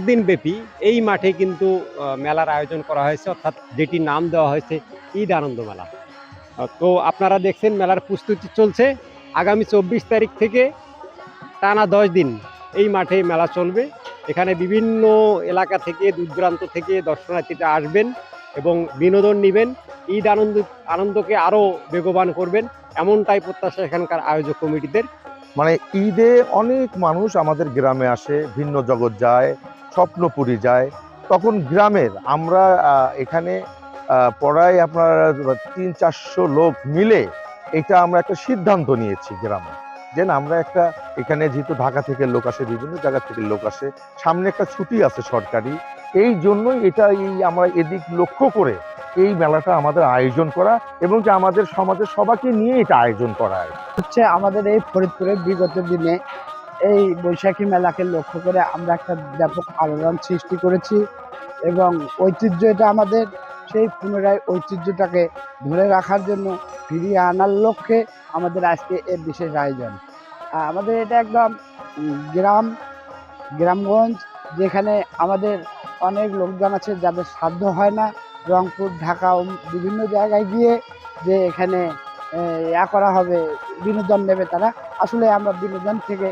দিন ব্যাপী এই মাঠে কিন্তু মেলার আয়োজন করা হয়েছে, অর্থাৎ যেটি নাম দেওয়া হয়েছে ঈদ আনন্দ মেলা। তো আপনারা দেখছেন মেলার প্রস্তুতি চলছে। আগামী 24 তারিখ থেকে টানা 10 দিন এই মাঠে মেলা চলবে। এখানে বিভিন্ন এলাকা থেকে, দূর দূরান্ত থেকে দর্শনার্থীরা আসবেন এবং বিনোদন নেবেন, ঈদ আনন্দকে আরও বেগবান করবেন, এমনটাই প্রত্যাশা এখানকার আয়োজক কমিটিদের। মানে ঈদে অনেক মানুষ আমাদের গ্রামে আসে, ভিন্ন জগৎ যায়, স্বপ্নপুরী যায়। তখন গ্রামের আমরা এখানে প্রায় আপনার 300-400 লোক মিলে এটা আমরা একটা সিদ্ধান্ত নিয়েছি গ্রামে, যে না আমরা একটা এখানে যেহেতু ঢাকা থেকে লোক আসে, বিভিন্ন জায়গা থেকে লোক আসে, সামনে একটা ছুটি আছে সরকারি, এই জন্যই এটা আমরা এদিক লক্ষ্য করে এই মেলাটা আমাদের আয়োজন করা এবং যে আমাদের সমাজের সবাইকে নিয়ে এটা আয়োজন করা হচ্ছে। আমাদের এই ফরিদপুরে বিগত দিনে এই বৈশাখী মেলাকে লক্ষ্য করে আমরা একটা ব্যাপক আলোড়ন সৃষ্টি করেছি এবং ঐতিহ্য এটা আমাদের, সেই পুনরায় ঐতিহ্যটাকে ধরে রাখার জন্য ফিরিয়ে আনার লক্ষ্যে আমাদের আজকে এই বিশেষ আয়োজন। আমাদের এটা একদম গ্রামগঞ্জ, যেখানে আমাদের অনেক লোকজন আছে যাদের সাধ্য হয় না রংপুর, ঢাকা ও বিভিন্ন জায়গায় গিয়ে যে এখানে করা হবে, বিনোদন নেবে তারা। আসলে আমরা বিনোদন থেকে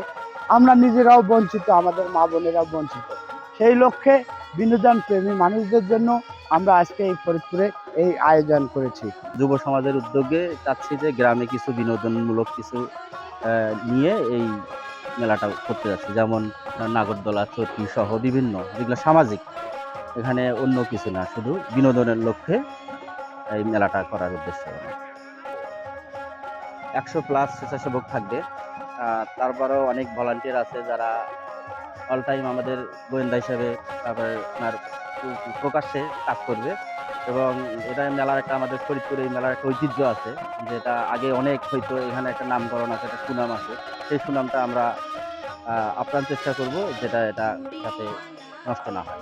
আমরা নিজেরাও বঞ্চিত, আমাদের মা বোনেরাও বঞ্চিত। সেই লক্ষ্যে বিনোদন প্রেমী মানুষদের জন্য আমরা আজকে এই ফরিদপুরে এই আয়োজন করেছি। যুব সমাজের উদ্যোগে চাচ্ছি যে গ্রামে কিছু বিনোদনমূলক কিছু নিয়ে এই মেলাটা করতে যাচ্ছি, যেমন নাগরদোলা, চরকি সহ বিভিন্ন যেগুলো সামাজিক, এখানে অন্য কিছু না, শুধু বিনোদনের লক্ষ্যে এই মেলাটা করার উদ্দেশ্য। 100+ স্বেচ্ছাসেবক থাকবে, তারপরেও অনেক ভলান্টিয়ার আছে যারা অল টাইম আমাদের গোয়েন্দা হিসেবে তারপরে আপনার প্রকাশ্যে কাজ করবে। এবং এটা মেলার একটা, আমাদের ফরিদপুরে এই মেলার একটা ঐতিহ্য আছে, যেটা আগে অনেক হয়তো এখানে একটা নামকরণ আছে, একটা সুনাম আছে, সেই সুনামটা আমরা আপ্রাণ চেষ্টা করব যেটা এটা যাতে নষ্ট না হয়।